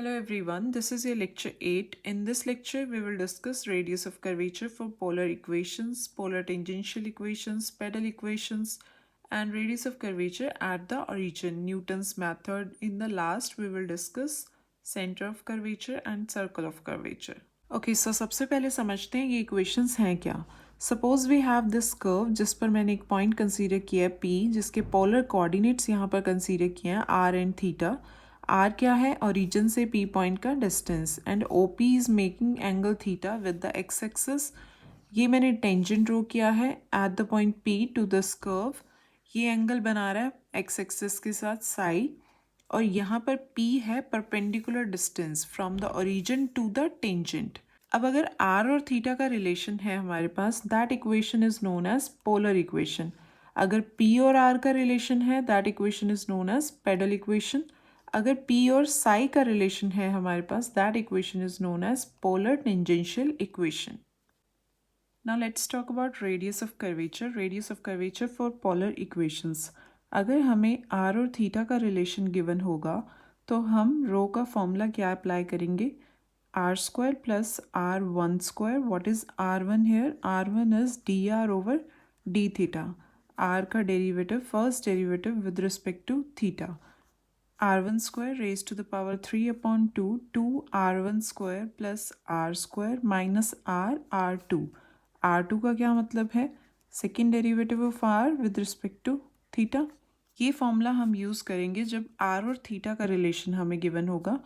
Hello everyone, this is your lecture 8. In this lecture, we will discuss radius of curvature for polar equations, polar tangential equations, pedal equations, and radius of curvature at the origin, Newton's method. In the last, we will discuss center of curvature and circle of curvature. Okay, so सबसे पहले समझते हैं ये equations हैं क्या. Suppose we have this curve जिस पर मैंने एक point consider किया है P, जिसके polar coordinates यहाँ पर consider किए हैं R and theta. R क्या है, origin से P point का distance, and OP is making angle theta with the x-axis. ये मैंने tangent ड्रॉ किया है at the point P to this curve. ये एंगल बना रहा है x-axis के साथ psi, और यहाँ पर P है perpendicular distance from the origin to the tangent. अब अगर R और थीटा का रिलेशन है हमारे पास, that equation is known as polar equation. अगर P और R का रिलेशन है, that equation is known as pedal equation. अगर P और साई का रिलेशन है हमारे पास, that equation is known as polar tangential equation. Now let's talk about radius of curvature. Radius of curvature for polar equations. अगर हमें R और theta का रिलेशन गिवन होगा तो हम रो का फॉर्मूला क्या अप्लाई करेंगे? R square plus R1 square. What is R1 here? R1 is dr over d theta. R का derivative, first derivative with respect to theta. R1 square raised to the power 3 upon 2, 2 R1 square plus R square minus R R2. R2 का क्या मतलब है? Second derivative of R with respect to theta. ये formula हम use करेंगे जब R और theta का रिलेशन हमें गिवन होगा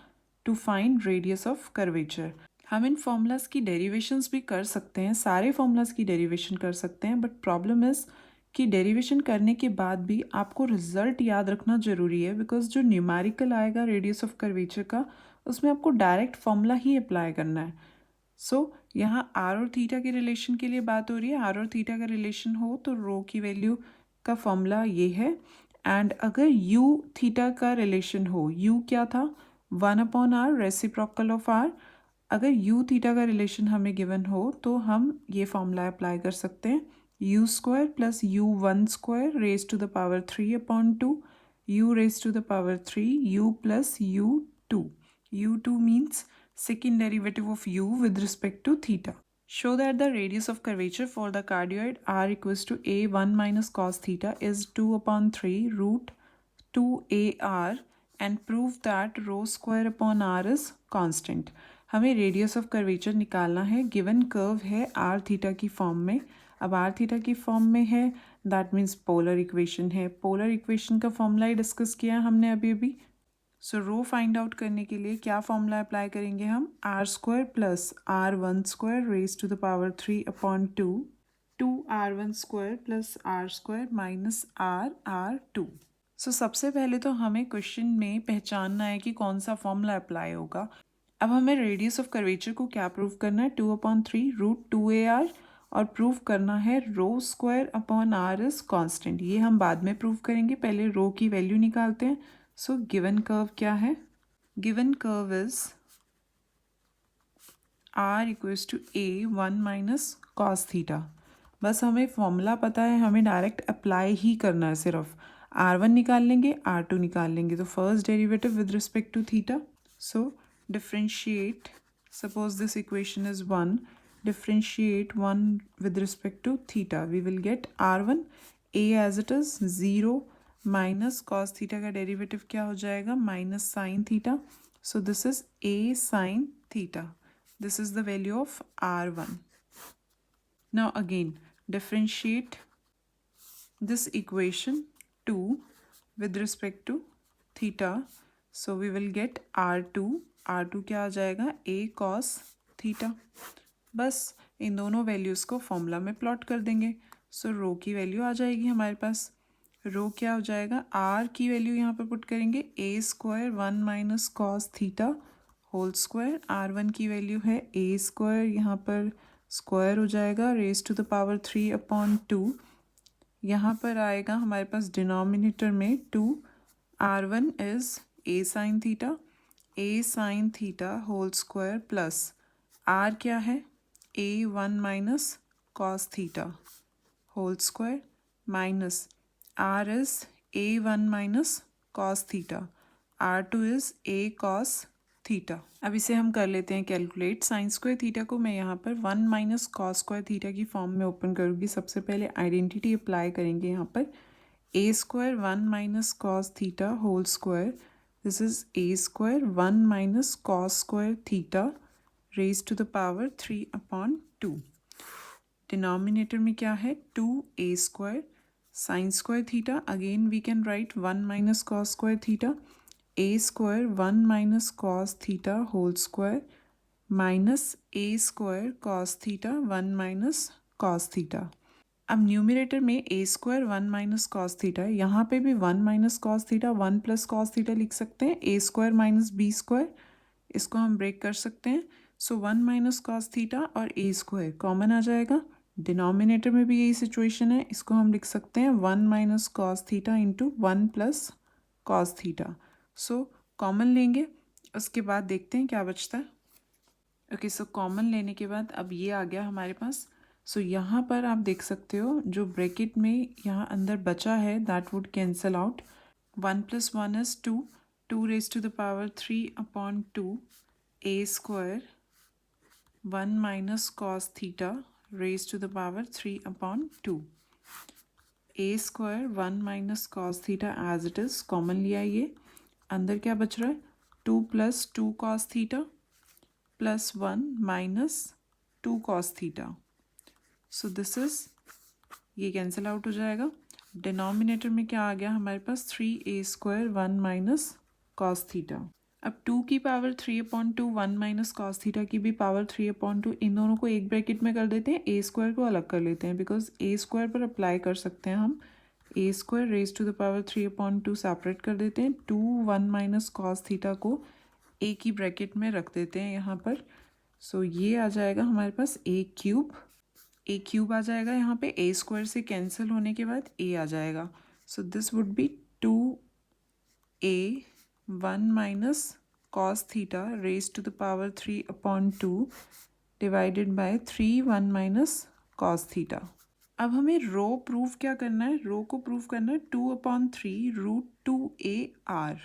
to find radius of curvature. हम इन फॉर्मूलाज की डेरिवेशंस भी कर सकते हैं, सारे फॉर्मूलाज की डेरिवेशन कर सकते हैं, बट प्रॉब्लम इज़ कि डेरिवेशन करने के बाद भी आपको रिजल्ट याद रखना ज़रूरी है, बिकॉज जो न्यूमेरिकल आएगा रेडियस ऑफ कर्वेचर का, उसमें आपको डायरेक्ट फॉर्मूला ही अप्लाई करना है. सो यहाँ आर और थीटा के रिलेशन के लिए बात हो रही है. आर और थीटा का रिलेशन हो तो रो की वैल्यू का फॉर्मूला ये है. एंड अगर यू थीटा का रिलेशन हो, यू क्या था? 1/r reciprocal of R. अगर यू थीटा का रिलेशन हमें गिवन हो तो हम ये फॉर्मूला अप्लाई कर सकते हैं. u square plus u1 square raised to the power 3 upon 2, u raised to the power 3, u plus u2. u2 means second derivative of u with respect to theta. Show that the radius of curvature for the cardioid r equals to a1 minus cos theta is 2 upon 3 root 2ar and prove that rho square upon r is constant. हमें radius of curvature निकालना है. Given curve है are theta की form में. अब are theta की form में है, दैट मीन्स पोलर इक्वेशन है. पोलर इक्वेशन का फॉर्मूला ही डिस्कस किया हमने अभी. सो रो फाइंड आउट करने के लिए क्या फॉर्मूला अप्लाई करेंगे हम? R square plus R1 square raise to the power 3 upon 2, 2 R1 square plus R square minus R2. So सबसे पहले तो हमें क्वेश्चन में पहचानना है कि कौन सा फॉर्मूला अप्लाई होगा. अब हमें रेडियस ऑफ कर्वेचर को क्या प्रूव करना है? 2/3 रूट 2ar, और प्रूव करना है rho square upon R is constant. ये हम बाद में प्रूव करेंगे, पहले रो की वैल्यू निकालते हैं. सो गिवन कर्व क्या है? Given curve is r equals to a1 minus cos theta. बस हमें फॉर्मूला पता है, हमें डायरेक्ट अप्लाई ही करना है. सिर्फ r1 निकाल लेंगे, r2 निकाल लेंगे. तो first derivative with respect to theta. So differentiate, suppose this equation is 1, differentiate 1 with respect to theta, we will get r1 a as it is 0 minus cos theta का derivative क्या हो जाएगा? Minus sine theta. so this is a sin theta. this is the value of r1. now again differentiate this equation 2 with respect to theta, so we will get r2 क्या आ जाएगा? a cos theta. बस इन दोनों values को formula में plot कर देंगे. सो रो की वैल्यू आ जाएगी हमारे पास. रो क्या हो जाएगा? r की वैल्यू यहाँ पर पुट करेंगे a square 1 minus cos theta whole square. r1 की वैल्यू है a स्क्वायर, यहाँ पर स्क्वायर हो जाएगा raise to the power 3 upon 2. यहाँ पर आएगा हमारे पास डिनोमिनेटर में 2. r1 is a sine theta, a sine theta whole square plus r क्या है? a1 minus cos theta whole square minus r is a1 minus cos theta, r2 is a cos theta. अब इसे हम कर लेते हैं calculate. Sign square theta को मैं यहाँ पर 1 माइनस कॉस स्क्वायर थीटा की फॉर्म में ओपन करूँगी। सबसे पहले आइडेंटिटी अप्लाई करेंगे यहाँ पर। A square 1 minus cos theta whole square, this is A square 1 minus cos square theta raise to the power 3/2। Denominator में क्या है 2a square sine square theta, again we can write 1 minus cos square theta, a square 1 minus cos theta whole square minus a square cos theta 1 minus cos theta. अब numerator में a square 1 minus cos theta है, यहाँ पे भी 1 minus cos theta 1 plus cos theta लिख सकते हैं। a square minus b square, इसको हम ब्रेक कर सकते हैं। सो 1 माइनस कॉस थीटा और a स्क्वायर कॉमन आ जाएगा। डिनोमिनेटर में भी यही सिचुएशन है, इसको हम लिख सकते हैं 1 minus cos theta into 1 plus cos theta. So common लेंगे, उसके बाद देखते हैं क्या बचता है। ओके, सो कॉमन लेने के बाद अब ये आ गया हमारे पास। सो यहाँ पर आप देख सकते हो जो ब्रैकेट में यहाँ अंदर बचा है दैट वुड कैंसल आउट। 1 प्लस 1 is 2, 2 raise to the power 3/2 a square 1 minus cos theta raise to the power 3/2। a square 1 minus cos theta as it is common लिया, ये अंदर क्या बच रहा है 2 plus 2 cos theta plus 1 minus 2 cos theta. So this is, ये cancel out हो जाएगा। डिनोमिनेटर में क्या आ गया हमारे पास 3a square 1 minus cos theta. अब 2 की पावर 3/2 1 माइनस कॉस थीटा की भी पावर 3/2, इन दोनों को एक ब्रैकेट में कर देते हैं, a स्क्वायर को अलग कर लेते हैं बिकॉज a स्क्वायर पर अप्लाई कर सकते हैं हम। a square raise to the power 3/2 separate कर देते हैं। 2 1 माइनस कॉस थीटा को a की ब्रैकेट में रख देते हैं यहाँ पर। सो ये आ जाएगा हमारे पास a क्यूब आ जाएगा यहाँ पे, a स्क्वायर से कैंसिल होने के बाद a आ जाएगा। So this would be 2a 1 minus cos theta raise to the power 3/2 divided by 3 1 minus cos theta. अब हमें रो प्रूफ क्या करना है, रो को प्रूफ करना है 2/3√2ar,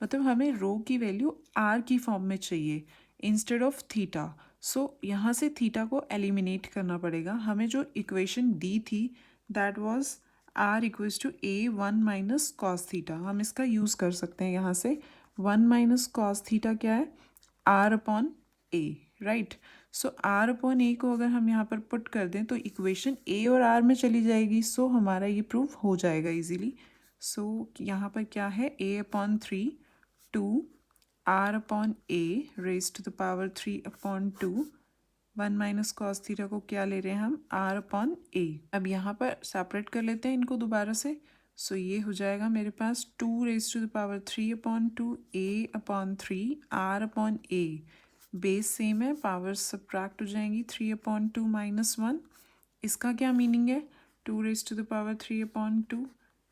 मतलब हमें रो की वैल्यू r की फॉर्म में चाहिए इंस्टेड ऑफ थीटा। सो यहाँ से थीटा को एलिमिनेट करना पड़ेगा। हमें जो इक्वेशन दी थी that was r equals to a 1 minus cos theta, हम इसका यूज़ कर सकते हैं यहाँ से। 1 माइनस कॉस थीटा क्या है r/a, राइट। सो r/a को अगर हम यहाँ पर पुट कर दें तो इक्वेशन a और r में चली जाएगी। सो हमारा ये प्रूफ हो जाएगा इजीली। सो यहाँ पर क्या है a/3 2 r/a raise to the power 3/2 1 minus cos theta को क्या ले रहे हैं हम r/a। अब यहाँ पर सेपरेट कर लेते हैं इनको दोबारा से। सो ये हो जाएगा मेरे पास 2 raise to the power 3/2 a/3 r/a। Base same है, पावर सब्ट्रैक्ट हो जाएंगी 3/2 माइनस 1। इसका क्या मीनिंग है 2 raise to the power 3/2,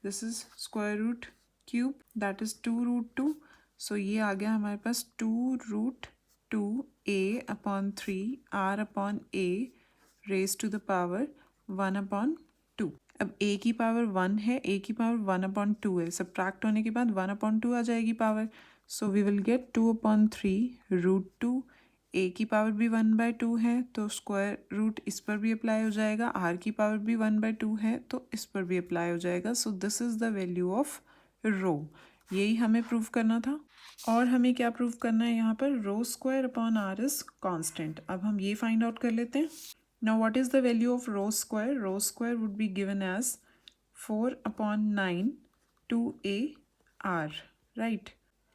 this is square root cube that is 2√2। सो ये आ गया हमारे पास 2√2 a/3 r/a raise to the power 1/2। अब a की पावर 1 है, a की पावर 1/2 है, सब्ट्रैक्ट होने के बाद 1/2 आ जाएगी power. So we will get 2/3√2। a की पावर भी 1/2 है तो स्क्वायर रूट इस पर भी अप्लाई हो जाएगा, r की पावर भी 1/2 है तो इस पर भी अप्लाई हो जाएगा। So this is the value of rho, यही हमें प्रूव करना था। और हमें क्या प्रूव करना है यहाँ पर, rho square upon r is constant. अब हम ये फाइंड आउट कर लेते हैं। Now what is the value of rho square? Rho square would be given as 4/9 2ar, right?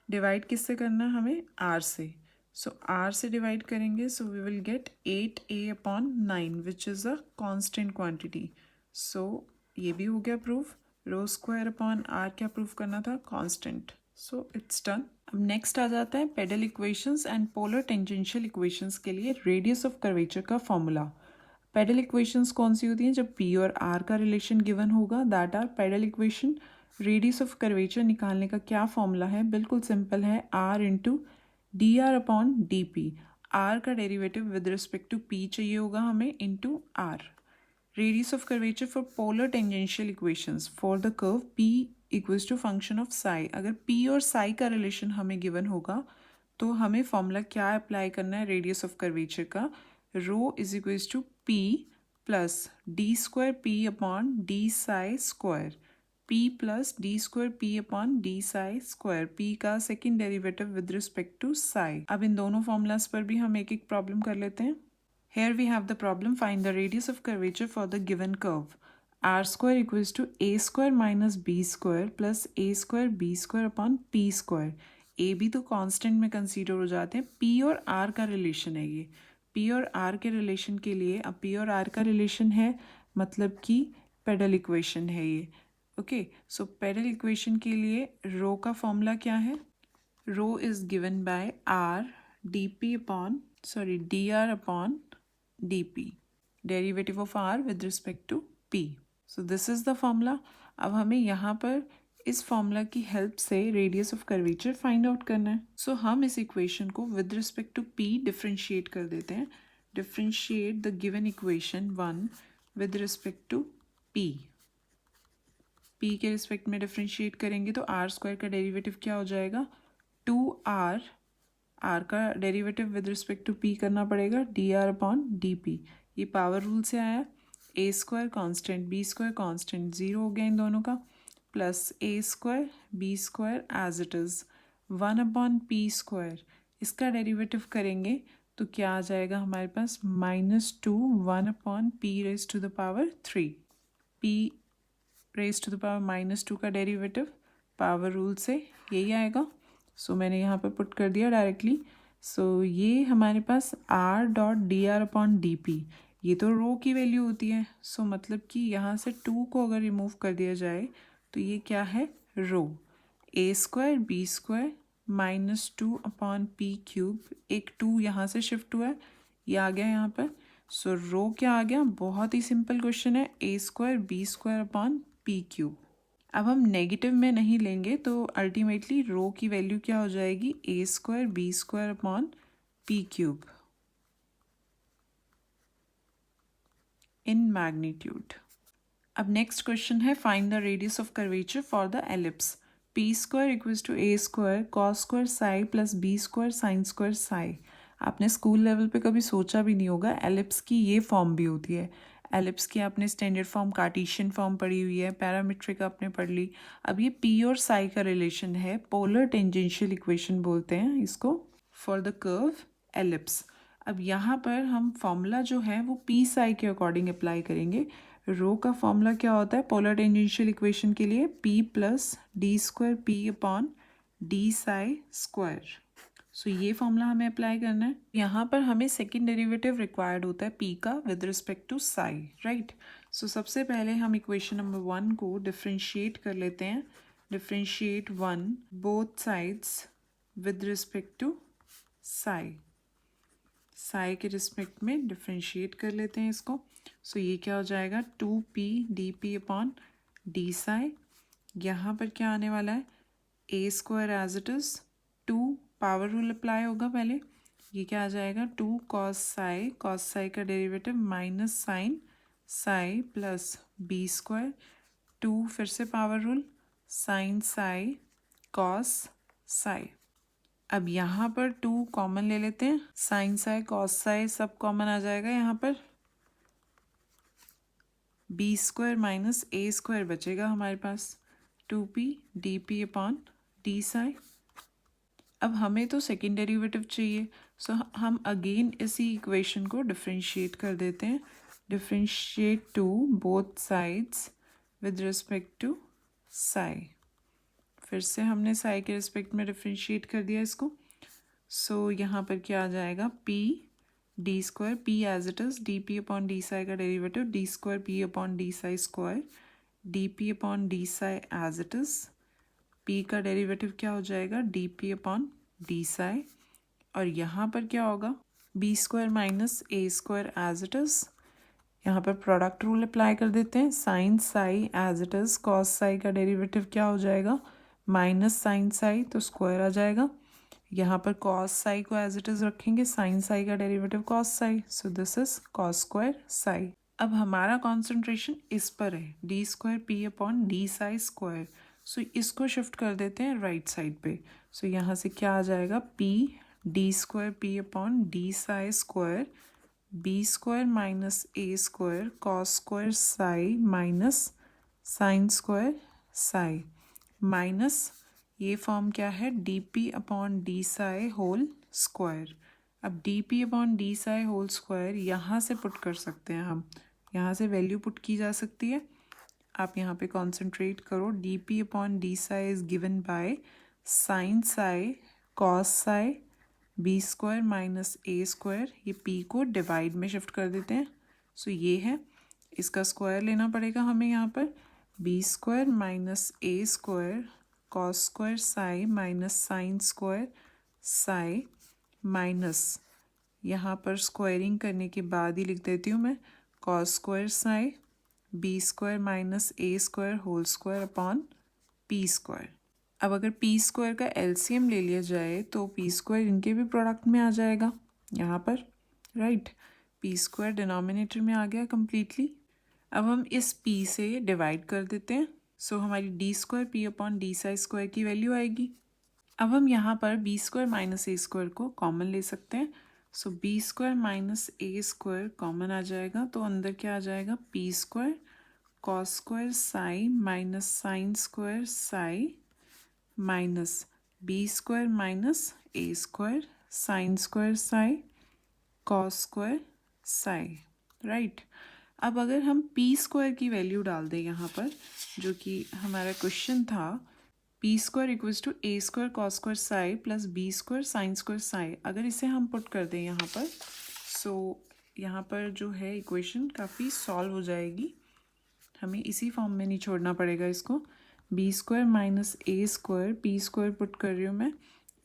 Divide किससे करना है हमें, r से। सो r से डिवाइड करेंगे so we will get 8a/9 which is a constant quantity. So ये भी हो गया proof. Rho square upon r क्या प्रूफ करना था, कांस्टेंट। So it's done. अब नेक्स्ट आ जाता है pedal equations and polar tangential equations के लिए रेडियस ऑफ कर्वेचर का फॉर्मूला। पेडल इक्वेशंस कौन सी होती हैं, जब p और r का रिलेशन गिवन होगा that are pedal equation. Radius of curvature निकालने का क्या फॉर्मूला है, बिल्कुल सिंपल है, r इंटू dr/dp। r का derivative with respect to p चाहिए होगा हमें into r। Radius of curvature for polar tangential equations for the curve p equals to function of psi. अगर p और साई का रिलेशन हमें given होगा तो हमें फॉर्मूला क्या अप्लाई करना है रेडियस ऑफ कर्वेचर का, rho is equals to P plus D square P upon D psi square, P plus D square P upon D psi square, P का second derivative with respect to psi. अब इन दोनों formulas पर भी हम एक एक प्रॉब्लम कर लेते हैं। Here we have the problem, find the radius of curvature for the given curve. R square equals to A square minus B square plus A square B square upon P square. A भी तो constant में consider हो जाते हैं, P और R का relation है ये। P और R के रिलेशन के लिए, अब P और R का रिलेशन है मतलब कि पेडल इक्वेशन है ये। ओके, सो पेडल इक्वेशन के लिए रो का फॉर्मूला क्या है, rho is given by R dP upon dr upon dp, derivative of r with respect to p. So this is the formula. अब हमें यहाँ पर इस फॉर्मूला की हेल्प से radius of curvature find out करना है। सो हम इस इक्वेशन को with respect to p differentiate कर देते हैं। Differentiate the given equation 1 with respect to p। p के रिस्पेक्ट में डिफ्रेंशिएट करेंगे तो r स्क्वायर का डेरिवेटिव क्या हो जाएगा, 2r, r का derivative with respect to p करना पड़ेगा dr अपॉन dp। ये पावर रूल से आया, a square constant b square constant, zero हो गया इन दोनों का, plus a square b square as it is 1 upon p square, इसका डेरिवेटिव करेंगे तो क्या आ जाएगा हमारे पास, -2 1 upon p raise to the power 3, p raise to the power -2 का डेरिवेटिव पावर रूल से यही आएगा। सो मैंने यहाँ पर पुट कर दिया डायरेक्टली। सो ये हमारे पास r dot D R upon D P, ये तो रो की वैल्यू होती है। सो मतलब कि यहाँ से 2 को अगर रिमूव कर दिया जाए तो ये क्या है, rho, a square B square -2 upon P cube, एक 2 यहाँ से शिफ्ट हुआ है, ये आ गया यहाँ पर। सो रो क्या आ गया, बहुत ही सिंपल क्वेश्चन है, a square B square upon P cube. अब हम नेगेटिव में नहीं लेंगे तो अल्टीमेटली रो की वैल्यू क्या हो जाएगी, a square B square upon P cube in magnitude. अब नेक्स्ट क्वेश्चन है, find the radius of curvature for the ellipse, P square equals to a square cos square psi plus B square sine square psi. आपने school level पे कभी सोचा भी नहीं होगा ellipse की ये फॉर्म भी होती है। एलिप्स की आपने स्टैंडर्ड फॉर्म, कार्टेशियन फॉर्म पढ़ी हुई है, पैरामीट्रिक आपने पढ़ ली। अब ये पी और साई का रिलेशन है, पोलर टेंजेंशियल इक्वेशन बोलते हैं इसको, फॉर द कर्व एलिप्स। अब यहाँ पर हम फॉर्मूला जो है वो पी साई के अकॉर्डिंग अप्लाई करेंगे। रो का फॉर्मूला क्या होता है पोलर टेंजेंशियल इक्वेशन के लिए, p plus D square P upon D psi square. So ये फॉर्मूला हमें अप्लाई करना है। यहाँ पर हमें सेकेंड डेरिवेटिव रिक्वायर्ड होता है p का with respect to psi, right. So सबसे पहले हम इक्वेशन नंबर 1 को डिफ्रेंशिएट कर लेते हैं। Differentiate 1 both sides with respect to psi, psi के रिस्पेक्ट में डिफ्रेंशिएट कर लेते हैं इसको। सो ये क्या हो जाएगा, 2p D P upon D psi. यहाँ पर क्या आने वाला है, a square as it is, 2 power rule apply होगा पहले, ये क्या आ जाएगा, 2 कॉस साई का derivative minus sine psi plus B square, 2 फिर से power rule, sine psi cos psi. अब यहाँ पर 2 कॉमन ले लेते हैं, साइन साई कॉस साई सब कॉमन आ जाएगा यहाँ पर, बी स्क्वायर माइनस ए स्क्वायर बचेगा हमारे पास, 2p D P upon D Sai. अब हमें तो सेकेंड डेरिवेटिव चाहिए, सो हम अगेन इसी इक्वेशन को डिफ्रेंशिएट कर देते हैं। Differentiate 2 both sides with respect to psi, फिर से हमने साई के रिस्पेक्ट में डिफ्रेंशिएट कर दिया इसको। सो यहाँ पर क्या आ जाएगा, p D square p as it is, D P upon D psi का derivative D square p upon D psi square, D P upon D psi as it is, p का डेरिवेटिव क्या हो जाएगा, D P upon D psi, और यहाँ पर क्या होगा, b square minus A square as it is. यहाँ पर प्रोडक्ट रूल अप्लाई कर देते हैं, sine psi as it is, cos psi का डेरिवेटिव क्या हो जाएगा, माइनस साइन साई तो स्क्वायर आ जाएगा। यहाँ पर कॉस साई को एज इट इज़ रखेंगे, साइन साई का derivative cos psi, so this is cos square psi. अब हमारा कॉन्सेंट्रेशन इस पर है, D square P upon D psi square. So इसको शिफ्ट कर देते हैं राइट साइड पे। सो यहाँ से क्या आ जाएगा, p D square P upon D psi square B square minus ए square cos square psi minus sine square psi minus ये फॉर्म क्या है D P upon D psi whole square. अब D P upon D psi whole square यहाँ से put कर सकते हैं हम, यहाँ से वैल्यू पुट की जा सकती है। आप यहाँ पे कॉन्सेंट्रेट करो। D P upon D psi is given by sine psi cos psi B square minus A square. ये पी को डिवाइड में शिफ्ट कर देते हैं। सो ये है, इसका स्क्वायर लेना पड़ेगा हमें यहाँ पर। बी स्क्वायर माइनस ए square cos square psi minus sine square psi minus यहाँ पर स्क्वायरिंग करने के बाद ही लिख देती हूँ मैं cos square psi B square minus ए square whole square upon P square. अब अगर पी स्क्वायर का एलसीएम ले लिया जाए तो पी स्क्वायर इनके भी प्रोडक्ट में आ जाएगा यहाँ पर, राइट। पी स्क्वायर डिनोमिनेटर में आ गया कम्प्लीटली। अब हम इस पी से डिवाइड कर देते हैं। सो हमारी D square P upon D psi square की वैल्यू आएगी। अब हम यहाँ पर बी स्क्वायर माइनस ए स्क्वायर को कॉमन ले सकते हैं। सो बी स्क्वायर माइनस ए स्क्वायर कॉमन आ जाएगा, तो अंदर क्या आ जाएगा P square cos square psi minus sine square psi minus B square minus ए square sine square psi cos square psi, right. अब अगर हम पी स्क्वायर की वैल्यू डाल दें यहाँ पर, जो कि हमारा क्वेश्चन था, P square equals to A square cos square psi plus B square sine square psi, अगर इसे हम पुट कर दें यहाँ पर, सो यहाँ पर जो है इक्वेशन काफ़ी सॉल्व हो जाएगी। हमें इसी फॉर्म में नहीं छोड़ना पड़ेगा इसको। बी स्क्वायर माइनस ए स्क्वायर, पी स्क्वायर पुट कर रही हूँ मैं,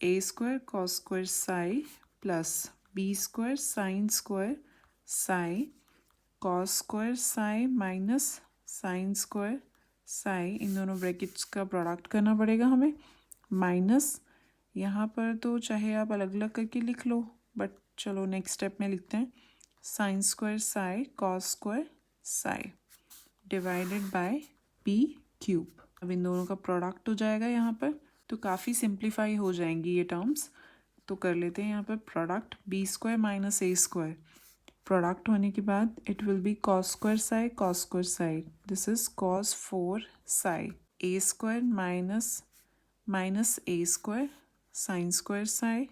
A square cos square psi plus B square sine square psi cos square psi minus sine square psi, इन दोनों ब्रैकेट्स का प्रोडक्ट करना पड़ेगा हमें, माइनस यहाँ पर तो चाहे आप अलग अलग करके लिख लो, बट चलो नेक्स्ट स्टेप में लिखते हैं sign square psi cos square Sai divided by P cube. अब इन दोनों का प्रोडक्ट हो जाएगा यहाँ पर, तो काफ़ी सिंप्लीफाई हो जाएंगी ये टर्म्स। तो कर लेते हैं यहाँ पर प्रोडक्ट बी स्क्वायर माइनस ए स्क्वायर, प्रोडक्ट होने के बाद it will be cos square psi cos square psi, this is cos 4 psi A square minus A square sine square psi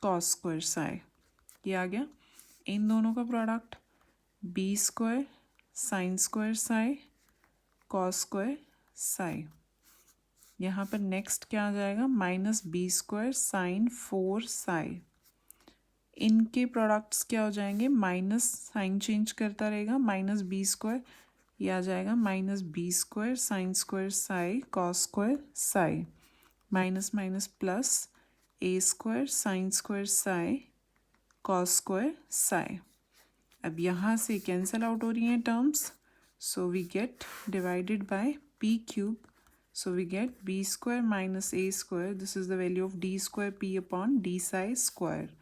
cos square psi, ये आ गया। इन दोनों का product B square sine square psi cos square psi, यहाँ पर next क्या आ जाएगा minus B square sine 4 psi, इनके प्रोडक्ट्स क्या हो जाएंगे माइनस साइन चेंज करता रहेगा माइनस बी स्क्वायर, ये आ जाएगा minus B square sine square psi cos square psi minus minus plus A square sine square psi cos square psi. अब यहाँ से कैंसिल आउट हो रही हैं terms, so we get divided by P cube, so we get B square minus A square, this is the value of D square P upon D psi square,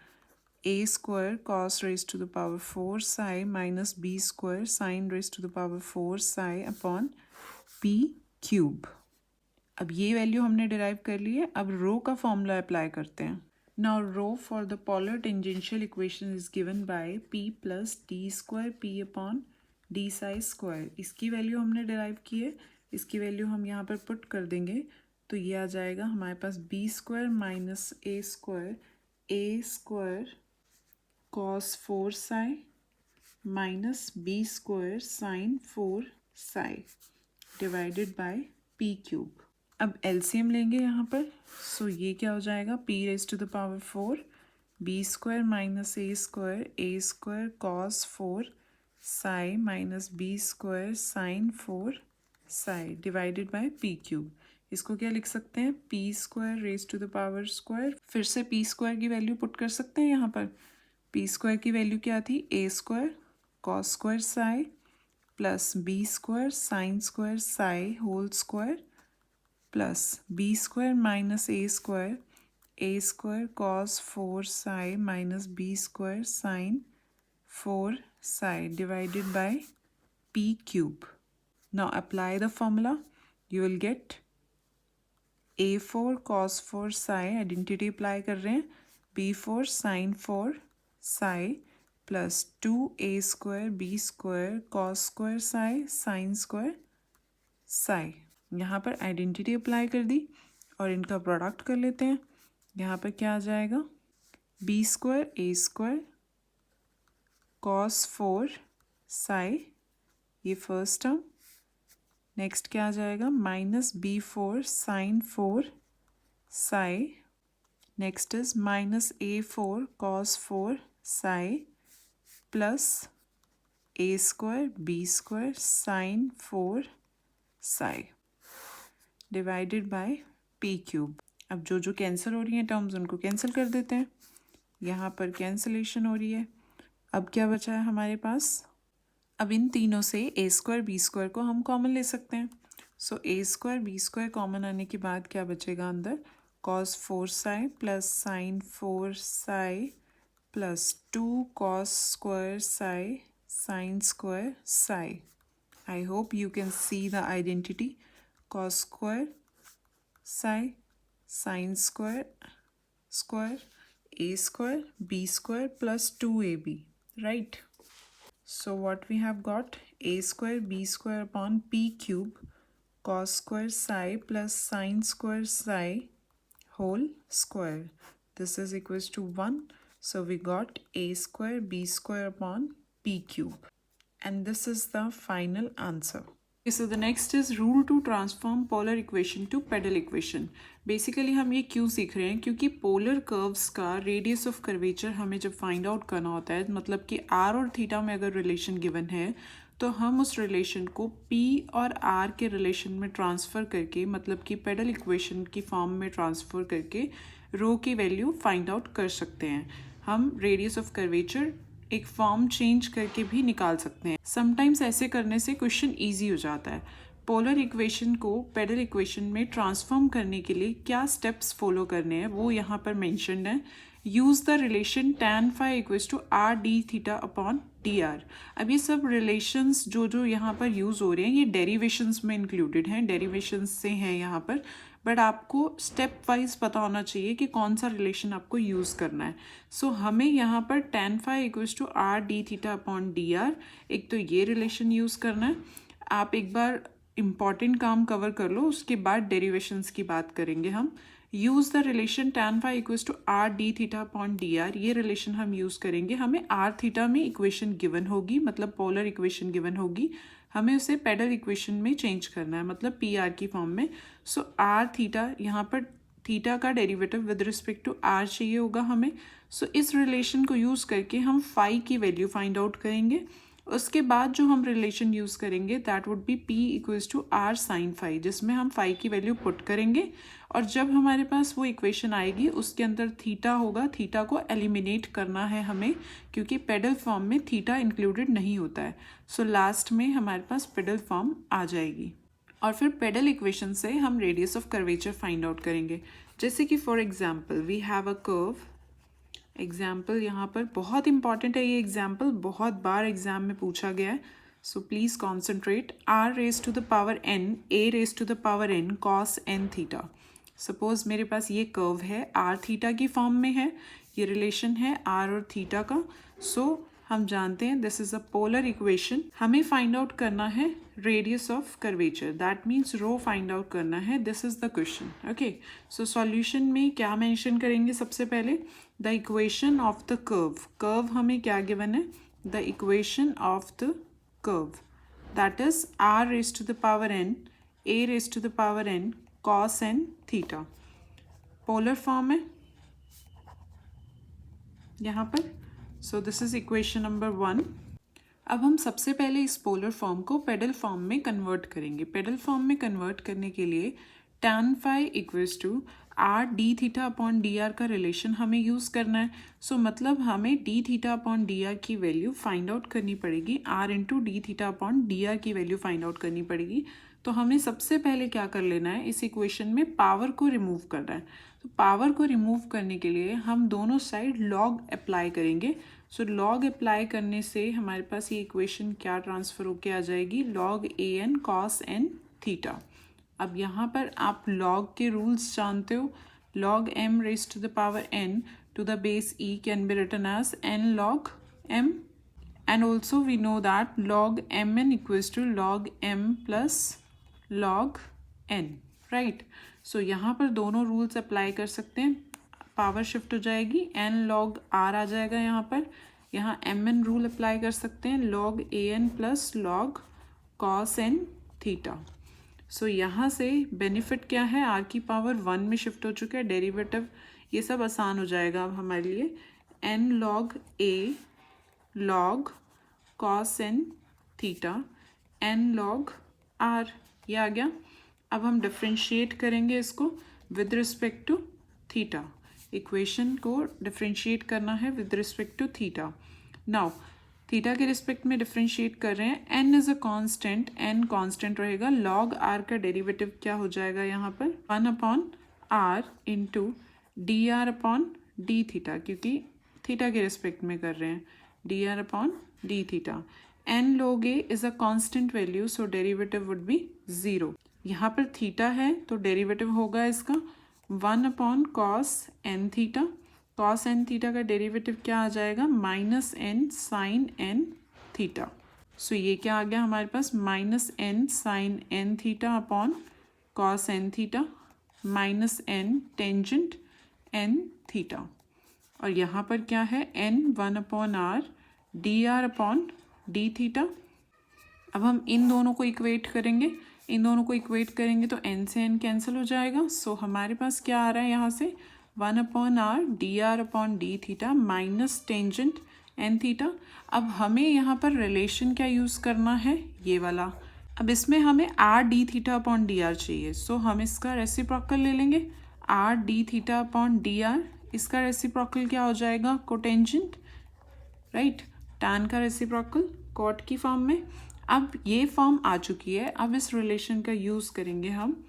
a square cos raised to the power 4 psi minus b square sin raised to the power 4 psi upon p cube। अब ये value हमने derive कर ली है। अब रो का formula apply करते हैं। Now rho for the polar tangential equation is given by p plus D square P upon D psi square, इसकी वैल्यू हमने डिराइव की है, इसकी वैल्यू हम यहाँ पर पुट कर देंगे, तो ये आ जाएगा हमारे पास B square minus A square cos 4 psi minus b square sin 4 psi divided by p cube. अब एलसीएम लेंगे यहाँ पर, सो ये क्या हो जाएगा p raise to the power 4 b square minus A square cos 4 psi minus b square sin 4 psi divided by p cube. इसको क्या लिख सकते हैं p square raise to the power square, फिर से p स्क्वायर की वैल्यू पुट कर सकते हैं यहाँ पर। पी स्क्वायर की वैल्यू क्या थी a square cos square psi plus B square sine square psi whole square plus B square minus A square cos 4 psi minus B square sine 4 psi divided by P cube. Now apply the formula, you will get A4 cos 4 psi, identity apply कर रहे हैं, b4 sin 4 psi plus 2a square b स्क्वायर cos square psi sine square psi। यहाँ पर identity apply कर दी और इनका product कर लेते हैं। यहाँ पर क्या आ जाएगा, b square a square cos 4 psi, ये फर्स्ट टर्म। नेक्स्ट क्या आ जाएगा, माइनस b4 साइन 4 psi, नेक्स्ट is minus a4 cos 4 psi plus a square b square sine 4 psi divided by p cube. अब जो जो कैंसिल हो रही हैं टर्म्स उनको कैंसिल कर देते हैं। यहाँ पर कैंसिलेशन हो रही है। अब क्या बचा है हमारे पास, अब इन तीनों से a स्क्वायर b स्क्वायर को हम कॉमन ले सकते हैं। सो a square b square common आने के बाद क्या बचेगा अंदर, cos 4 psi plus sign 4 psi plus 2 cos square psi sine square psi। I hope you can see the identity, cos square psi sin square square a square b square plus 2ab, right? So what we have got, a square b square upon p cube cos square psi plus sin square psi whole square. This is equals to 1. So we got a square b square upon p cube. And this is the final answer. Okay, so the next is rule to transform polar equation to pedal equation. Basically हम ये क्यों सीख रहे हैं, क्योंकि polar curves का radius of curvature हमें जब फाइंड आउट करना होता है, मतलब कि r और थीटा में अगर रिलेशन गिवन है तो हम उस रिलेशन को p और r के रिलेशन में ट्रांसफ़र करके, मतलब कि पेडल इक्वेशन की फॉर्म में ट्रांसफ़र करके रो की वैल्यू फाइंड आउट कर सकते हैं। हम रेडियस ऑफ कर्वेचर एक फॉर्म चेंज करके भी निकाल सकते हैं। समटाइम्स ऐसे करने से क्वेश्चन इजी हो जाता है। पोलर इक्वेशन को पेडल इक्वेशन में ट्रांसफॉर्म करने के लिए क्या स्टेप्स फॉलो करने हैं वो यहाँ पर मेंशन्ड है। Use the relation tan phi equals to r d theta upon dr। अब ये सब रिलेशंस जो जो यहाँ पर यूज़ हो रहे हैं ये डेरिवेशंस में इंक्लूडेड हैं, डेरिवेशंस से हैं यहाँ पर, बट आपको स्टेप वाइज पता होना चाहिए कि कौन सा रिलेशन आपको यूज़ करना है। सो हमें यहाँ पर tan phi equals to r d theta upon dr, एक तो ये रिलेशन यूज़ करना है। आप एक बार इम्पॉर्टेंट काम कवर कर लो, उसके बाद डेरिवेशंस की बात करेंगे हम। Use the relation tan phi equals to r d theta upon dr, ये रिलेशन हम यूज़ करेंगे। हमें r थीटा में इक्वेशन गिवन होगी, मतलब पोलर इक्वेशन गिवन होगी, हमें उसे पेडल इक्वेशन में चेंज करना है, मतलब पी आर की फॉर्म में। सो आर थीटा, यहाँ पर थीटा का derivative with respect to R चाहिए होगा हमें। सो इस रिलेशन को यूज़ करके हम फाई की वैल्यू फाइंड आउट करेंगे। उसके बाद जो हम रिलेशन यूज़ करेंगे that would be p equals to are sine phi, जिसमें हम फाई की वैल्यू पुट करेंगे और जब हमारे पास वो इक्वेशन आएगी उसके अंदर थीटा होगा, थीटा को एलिमिनेट करना है हमें, क्योंकि पेडल फॉर्म में थीटा इंक्लूडेड नहीं होता है। सो लास्ट में हमारे पास पेडल फॉर्म आ जाएगी और फिर पेडल इक्वेशन से हम radius of curvature find out करेंगे। जैसे कि for example we have a curve, example यहाँ पर बहुत इंपॉर्टेंट है, ये एग्जाम्पल बहुत बार एग्जाम में पूछा गया है, so please concentrate. r raise to the power n, a raise to the power n cos n theta. Suppose मेरे पास ये कर्व है, r थीटा की फॉर्म में है, ये रिलेशन है r और थीटा का। सो हम जानते हैं this is a polar equation. हमें फाइंड आउट करना है radius of curvature, that means rho find out करना है। This is the question. Okay, so solution में क्या मेंशन करेंगे, सबसे पहले the equation of the curve. Curve हमें क्या गिवन है, the equation of the curve that is r raise to the power n, a raise to the power n cos n theta. Polar form है यहाँ पर। So this is equation number 1। अब हम सबसे पहले इस पोलर फॉर्म को pedal form में कन्वर्ट करेंगे। पेडल फॉर्म में कन्वर्ट करने के लिए tan phi equals to r d theta upon dr का रिलेशन हमें यूज़ करना है। सो मतलब हमें d थीटा अपॉन dr की वैल्यू फाइंड आउट करनी पड़ेगी, r into D theta upon dr की वैल्यू फाइंड आउट करनी पड़ेगी। तो हमें सबसे पहले क्या कर लेना है, इस इक्वेशन में पावर को रिमूव करना है। तो पावर को रिमूव करने के लिए हम दोनों साइड लॉग अप्लाई करेंगे। सो लॉग अप्लाई करने से हमारे पास ये इक्वेशन क्या ट्रांसफ़र होके आ जाएगी, log an cos n theta. अब यहाँ पर आप log के रूल्स जानते हो, log m raise to the power n to the base e can be written as n log m, and also we know that log mn equals to log m plus log n, right? So यहाँ पर दोनों rules apply कर सकते हैं, power shift हो जाएगी, n log r आ जाएगा यहाँ पर, यहाँ mn रूल अप्लाई कर सकते हैं, log an plus log cos n theta. So यहाँ से बेनिफिट क्या है, आर की पावर 1 में शिफ्ट हो चुका है, डेरिवेटिव ये सब आसान हो जाएगा अब हमारे लिए। N log a log cos n theta n log r, ये आ गया। अब हम डिफ्रेंशिएट करेंगे इसको with respect to theta, equation को डिफ्रेंशिएट करना है with respect to theta. Now theta के रिस्पेक्ट में डिफ्रेंशिएट कर रहे हैं, n is a constant, n constant रहेगा, log r का डेरिवेटिव क्या हो जाएगा यहाँ पर 1 upon r into d are upon D theta, क्योंकि थीटा के रिस्पेक्ट में कर रहे हैं, D R upon D theta. n log a is a constant value, so derivative would be 0। यहाँ पर थीटा है तो डेरिवेटिव होगा इसका 1 upon cos n theta, cos n theta का डेरिवेटिव क्या आ जाएगा minus n sine n theta. So ये क्या आ गया हमारे पास minus n sine n theta upon cos n theta minus n tangent N theta, और यहाँ पर क्या है n 1 upon R D R upon D theta. अब हम इन दोनों को इक्वेट करेंगे, इन दोनों को इक्वेट करेंगे तो एन से एन कैंसिल हो जाएगा। सो हमारे पास क्या आ रहा है यहाँ से 1 upon R D R upon D theta minus tangent N theta. अब हमें यहाँ पर रिलेशन क्या यूज़ करना है, ये वाला। अब इसमें हमें are D theta upon D are चाहिए, सो हम इसका रेसिप्रोकल ले लेंगे, are D theta upon D are, इसका रेसिप्रोकल क्या हो जाएगा कोटेंजेंट, राइट, टैन का रेसिप्रोकल कॉट की फॉर्म में। अब ये फॉर्म आ चुकी है, अब इस रिलेशन का यूज़ करेंगे हम।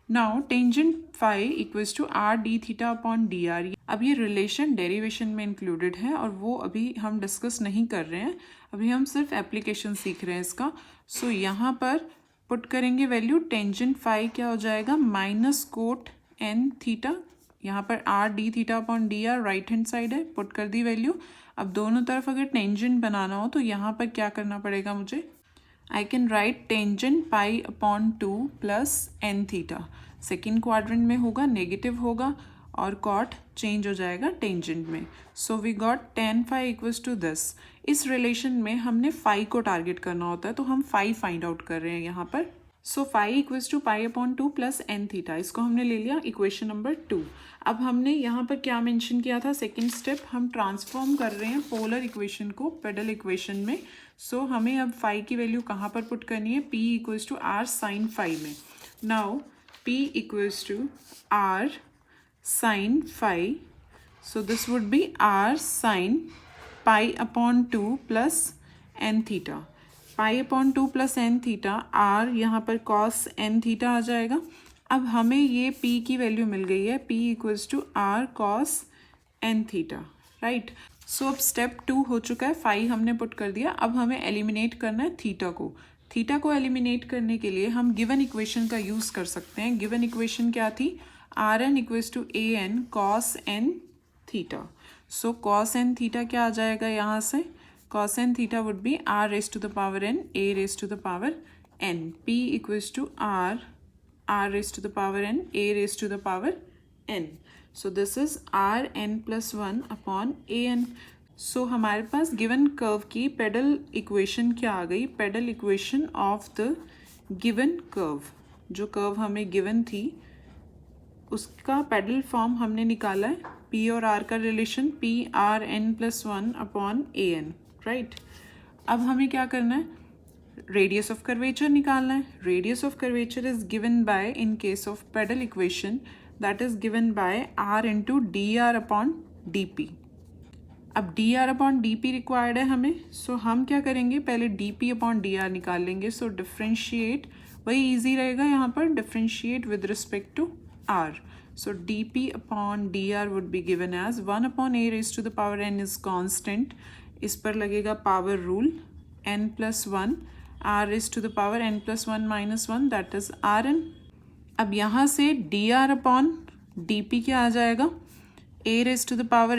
Now tangent phi equals to R D theta upon D R. अब ये रिलेशन डेरिवेशन में इंक्लूडेड है और वो अभी हम डिस्कस नहीं कर रहे हैं, अभी हम सिर्फ एप्लीकेशन सीख रहे हैं इसका। सो यहाँ पर पुट करेंगे वैल्यू, टेंजेंट फाई क्या हो जाएगा माइनस कोट एन थीटा, यहाँ पर are D theta upon D are right hand side है, पुट कर दी वैल्यू। अब दोनों तरफ अगर टेंजेंट बनाना हो तो यहाँ पर क्या करना पड़ेगा मुझे, I can write tangent pi upon 2 plus n theta, second quadrant में होगा, नेगेटिव होगा और कॉट चेंज हो जाएगा टेंजेंट में। So we got tan phi equals to this. इस रिलेशन में हमने फाई को टारगेट करना होता है तो हम फाई फाइंड आउट कर रहे हैं यहाँ पर। So phi equals to pi upon 2 plus N theta, इसको हमने ले लिया इक्वेशन नंबर 2। अब हमने यहाँ पर क्या मेंशन किया था, सेकेंड स्टेप हम ट्रांसफॉर्म कर रहे हैं पोलर इक्वेशन को पेडल इक्वेशन में। सो हमें अब फाई की वैल्यू कहाँ पर पुट करनी है, p equals to are sine phi में। Now p equals to are sine phi, so this would be r sine pi upon 2 plus N theta, pi upon 2 plus N theta, r यहाँ पर cos n theta आ जाएगा। अब हमें ये p की value मिल गई है, p equals to r cos n theta, right. So अब स्टेप 2 हो चुका है, फाई हमने पुट कर दिया। अब हमें एलिमिनेट करना है थीटा को। थीटा को एलिमिनेट करने के लिए हम गिवन इक्वेशन का यूज़ कर सकते हैं। गिवन इक्वेशन क्या थी, r n equals to a n cos n theta. So cos n theta क्या आ जाएगा यहाँ से, cos n theta would be r raise to the power n a raise to the power n, p equals to r raise to the power n a raise to the power n. So this is r n plus 1 upon a n. So हमारे पास given curve की pedal equation क्या आ गई, pedal equation of the given curve, जो curve हमें given थी उसका pedal form हमने निकाला है, पी और आर का relation, p r n plus 1 upon a n, right. अब हमें क्या करना है, रेडियस ऑफ कर्वेचर निकालना है। Radius of curvature is given bye, in case of pedal equation, that is given by r into dr upon dp। अब dr upon dp required है हमें, सो हम क्या करेंगे, पहले dp upon dr निकाल लेंगे। सो डिफ्रेंशिएट, वही इजी रहेगा यहाँ पर, differentiate with respect to r। So dp upon dr would be given as 1 upon a raised to the power n is constant, इस पर लगेगा power rule, n plus 1 r raised to the power n plus 1 minus 1 that is rn। अब यहाँ से D R upon D P क्या आ जाएगा, a raised to the power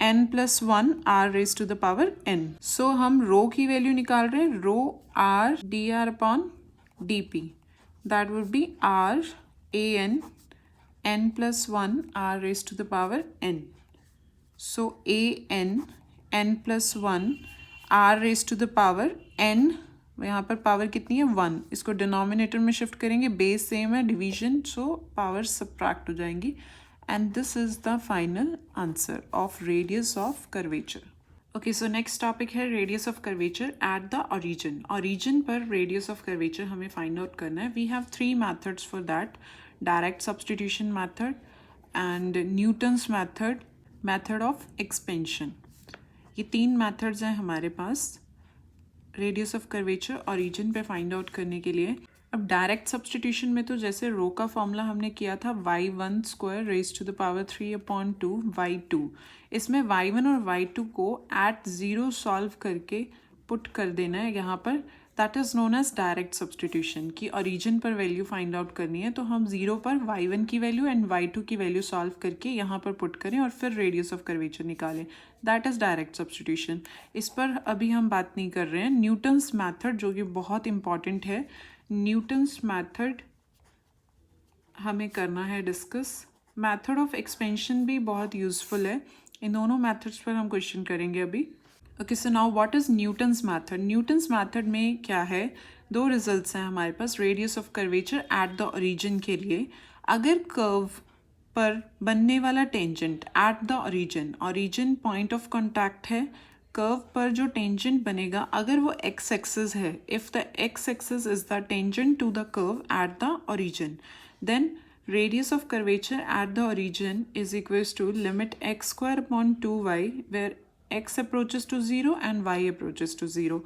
n plus 1 r raised to the power n. So हम रो की value निकाल रहे हैं, रो r dr upon dp, that would be r an n plus 1 r raised to the power n. So an n plus 1 r raised to the power n, यहाँ पर power कितनी है 1, इसको डिनोमिनेटर में शिफ्ट करेंगे, बेस सेम है, division, so power subtract हो जाएंगी, and this is the final answer of radius of curvature. Okay, so next topic है radius of curvature at the origin. Origin पर रेडियस ऑफ कर्वेचर हमें find out करना है. We have 3 methods for that: direct substitution method and Newton's method, method of expansion. ये 3 methods हैं हमारे पास radius of curvature origin पे find out करने के लिए. अब डायरेक्ट सब्सटीट्यूशन में तो जैसे रो का फॉर्मूला हमने किया था y1 square raise to the power 3/2 y2, इसमें y1 और y2 को एट 0 सॉल्व करके पुट कर देना है यहाँ पर. That is known as direct substitution. की ओरिजिन पर वैल्यू फाइंड आउट करनी है, तो हम 0 पर y1 की वैल्यू एंड y2 की वैल्यू सॉल्व करके यहाँ पर पुट करें और फिर रेडियस ऑफ कर्वेचर निकालें. That is direct substitution. इस पर अभी हम बात नहीं कर रहे हैं. न्यूटन्स मैथड जो कि बहुत इंपॉर्टेंट है, न्यूटन्स मैथड हमें करना है डिस्कस. मैथड ऑफ एक्सपेंशन भी बहुत यूजफुल है. इन दोनों मैथड्स पर हम क्वेश्चन करेंगे अभी. Okay, so now what is Newton's method. Newton's method में क्या है, 2 रिजल्ट्स हैं हमारे पास radius of curvature at the origin के लिए. अगर कर्व पर बनने वाला tangent at the origin point of contact है, कर्व पर जो टेंजेंट बनेगा अगर वो एक्स एक्सिस है, if the x axis is the tangent to the curve at the origin, then radius of curvature at the origin is equals to limit x square upon 2y where x approaches to 0 and y approaches to 0.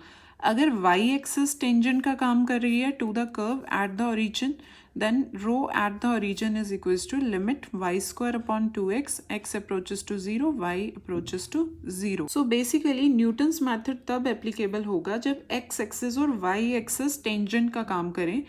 अगर y axis tangent का काम कर रही है to the curve at the origin, then rho at the origin is equals to limit y square upon 2x, x approaches to 0, y approaches to 0. So basically Newton's method तब applicable होगा जब x axis और y axis tangent का काम करें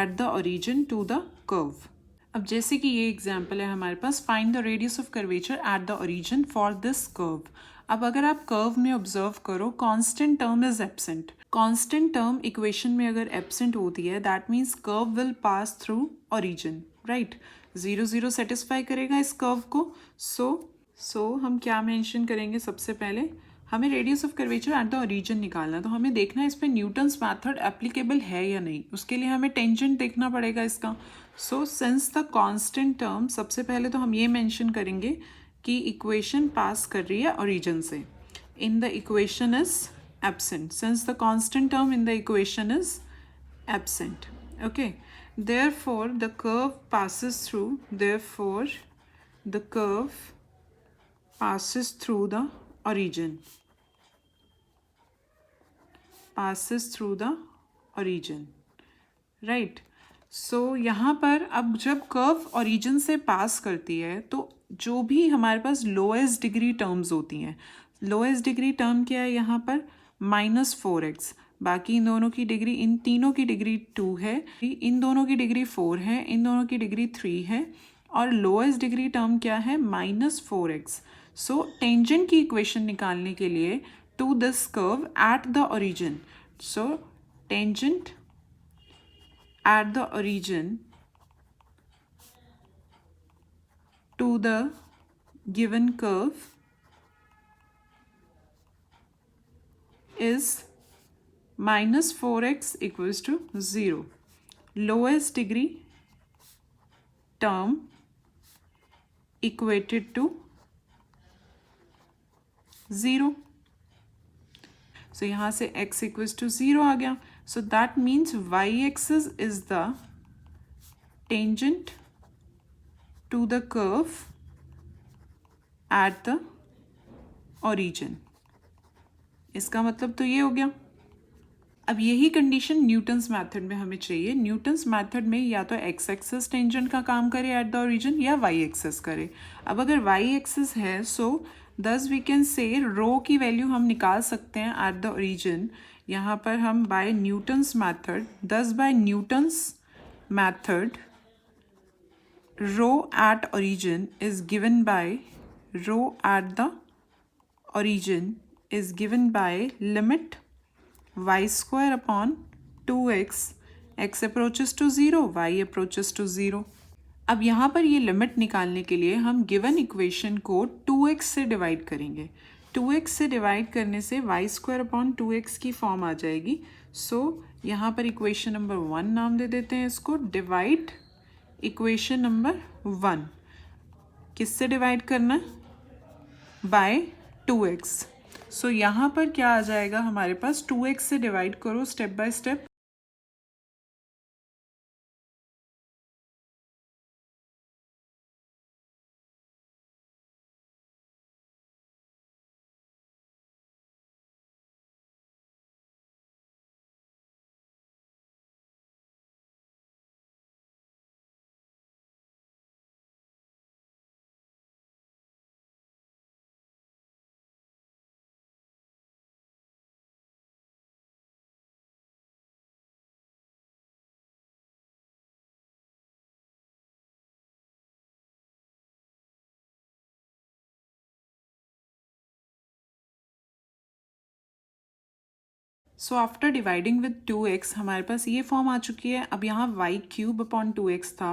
at the origin to the curve. अब जैसे कि ये एग्जाम्पल है हमारे पास, find the radius of curvature at the origin for this curve. अब अगर आप कर्व में ऑब्जर्व करो, constant term is absent. Constant term equation में अगर एब्सेंट होती है, that means curve will pass through origin, right. 0 0 satisfy करेगा इस कर्व को. सो हम क्या मेंशन करेंगे, सबसे पहले हमें radius of curvature at the origin निकालना है, तो हमें देखना है इस पर न्यूटन्स मैथड एप्लीकेबल है या नहीं. उसके लिए हमें टेंजेंट देखना पड़ेगा इसका. So since the constant term, सबसे पहले तो हम ये मेंशन करेंगे कि इक्वेशन पास कर रही है ओरिजिन से. In the equation is absent, since the constant term in the equation is absent. Okay, therefore the curve passes through the origin, right. सो यहाँ पर अब जब कर्व ओरिजिन से पास करती है तो जो भी हमारे पास लोएस्ट डिग्री टर्म्स होती हैं, लोएस्ट डिग्री टर्म क्या है यहाँ पर, -4x. बाकी इन दोनों की डिग्री, इन तीनों की डिग्री 2 है, इन दोनों की डिग्री 4 है, इन दोनों की डिग्री 3 है, और लोएस्ट डिग्री टर्म क्या है, -4x. सो टेंजेंट की इक्वेशन निकालने के लिए to this curve at the origin, so tangent at the origin to the given curve is -4x equals to 0. Lowest degree term equated to 0. So यहाँ से x equals to 0 आ गया. So that means y-axis is the tangent to the curve at the origin. इसका मतलब तो ये हो गया. अब यही कंडीशन न्यूटन्स मैथड में हमें चाहिए. न्यूटन्स मैथड में या तो एक्स एक्सिस टेंजेंट का काम करे एट द ओरिजिन या वाई एक्सिस करे. अब अगर वाई एक्सिस है, सो दस वी कैन से रो की वैल्यू हम निकाल सकते हैं एट द ओरिजिन. यहाँ पर हम by Newton's method, thus by Newton's method rho at origin is given by rho at the origin is given by limit y square upon 2x, x approaches to 0, y approaches to 0. अब यहाँ पर ये limit निकालने के लिए हम given equation को 2x से डिवाइड करेंगे. 2x से डिवाइड करने से वाई स्क्वायर अपॉन 2x की फॉर्म आ जाएगी. सो यहाँ पर इक्वेशन नंबर 1 नाम दे देते हैं इसको. डिवाइड इक्वेशन नंबर 1 किससे डिवाइड करना? Bye 2x. सो यहाँ पर क्या आ जाएगा हमारे पास? 2x से डिवाइड करो step by step. So after dividing with 2x हमारे पास ये फॉर्म आ चुकी है. अब यहाँ वाई क्यूब अपॉन 2x था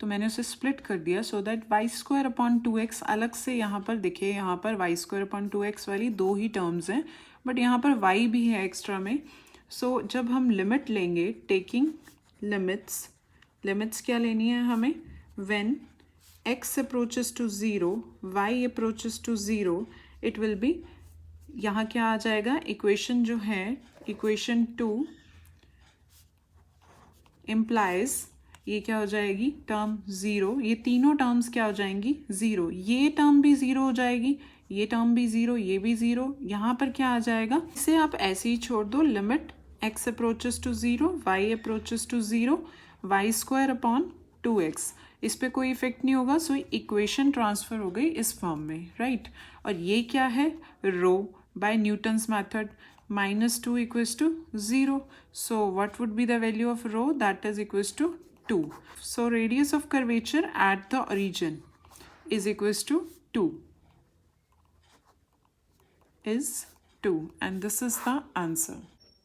तो मैंने उसे स्प्लिट कर दिया so that Y square upon 2x अलग से यहाँ पर दिखे. यहाँ पर वाई स्क्वायर अपॉन 2x वाली दो ही टर्म्स हैं बट यहाँ पर y भी है एक्स्ट्रा में. सो जब हम लिमिट लेंगे टेकिंग लिमिट्स क्या लेनी है हमें? When x approaches to 0, y approaches to 0, it will be, यहाँ क्या आ जाएगा? इक्वेशन जो है इक्वेशन 2 इम्प्लाइज ये क्या हो जाएगी? टर्म 0. ये तीनों टर्म्स क्या हो जाएंगी? 0. ये टर्म भी 0 हो जाएगी, ये टर्म भी 0, ये भी 0. यहाँ पर क्या आ जाएगा? इसे आप ऐसे ही छोड़ दो. Limit x approaches to 0, y approaches to 0, Y square upon 2x. इस पर कोई इफेक्ट नहीं होगा. सो इक्वेशन ट्रांसफर हो गई इस फॉर्म में, राइट. और ये क्या है? Rho by Newton's method. -2 equals to 0. So what would be the value of rho? That is equals to 2. So radius of curvature at the origin is equals to 2. Is 2, and this is the answer.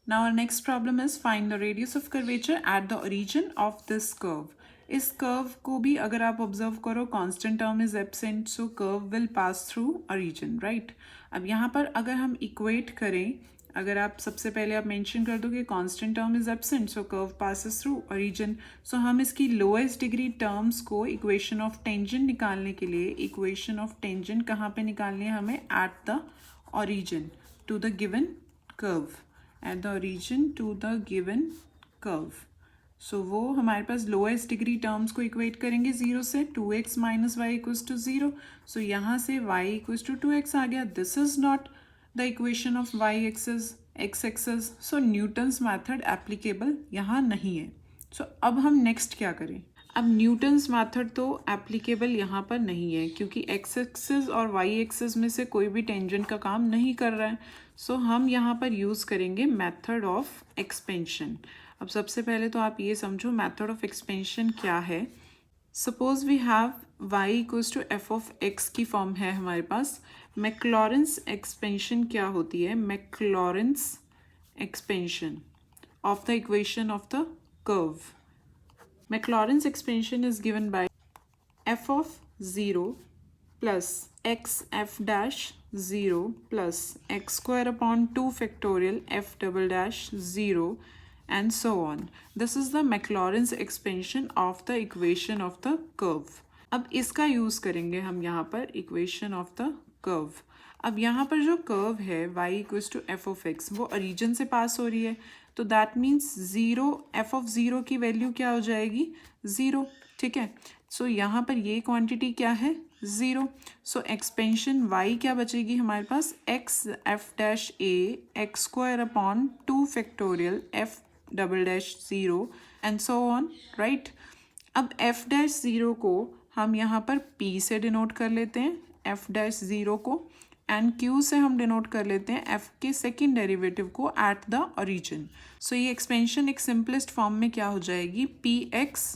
Now our next problem is find the radius of curvature at the origin of this curve. इस curve को भी अगर आप observe करो constant term is absent so curve will pass through origin, right. अब यहाँ पर अगर हम इक्वेट करें, अगर आप सबसे पहले आप मेंशन कर दो कि constant term is absent so curve passes through origin. So हम इसकी लोएस्ट डिग्री टर्म्स को इक्वेशन ऑफ टेंजेंट निकालने के लिए इक्वेशन ऑफ टेंजेंट कहाँ पे निकालनी है हमें? At the origin to the given curve. At the origin to the given curve. So वो हमारे पास लोएस्ट डिग्री टर्म्स को इक्वेट करेंगे 0 से. 2x minus y equals to 0. So यहाँ से y इक्वल्स टू 2x आ गया. This is not the equation of y axes x axes. So Newton's method applicable यहाँ नहीं है. सो अब हम नेक्स्ट क्या करें? अब न्यूटन्स मैथड तो एप्लीकेबल यहाँ पर नहीं है क्योंकि x एक्सेस और y एक्सेस में से कोई भी टेंजेंट का काम नहीं कर रहा है. सो हम यहाँ पर यूज़ करेंगे मेथड ऑफ एक्सपेंशन. अब सबसे पहले तो आप ये समझो मेथड ऑफ एक्सपेंशन क्या है. Suppose we have y equals to F of x की फॉर्म है हमारे पास. मैक्लॉरेंस एक्सपेंशन क्या होती है? Maclaurin's expansion of the equation of the curve. Maclaurin's expansion is given by f of 0 plus x f dash 0 plus x square upon 2 factorial f double dash 0 and so on. This is the Maclaurin's expansion of the equation of the curve. अब इसका use करेंगे हम यहाँ पर equation of the curve. अब यहाँ पर जो कर्व है y equals to F of X वो ओरिजिन से पास हो रही है तो दैट मीन्स 0 एफ ऑफ 0 की वैल्यू क्या हो जाएगी? 0, ठीक है. सो यहाँ पर ये क्वांटिटी क्या है? 0. सो एक्सपेंशन y क्या बचेगी हमारे पास? x f dash a x square upon 2 factorial f double dash 0 and so on, right. अब f डैश 0 को हम यहाँ पर p से डिनोट कर लेते हैं f डैश 0 को एंड q से हम डिनोट कर लेते हैं f के सेकेंड डेरिवेटिव को एट द ओरिजिन. सो ये एक्सपेंशन एक सिंपलेस्ट फॉर्म में क्या हो जाएगी? px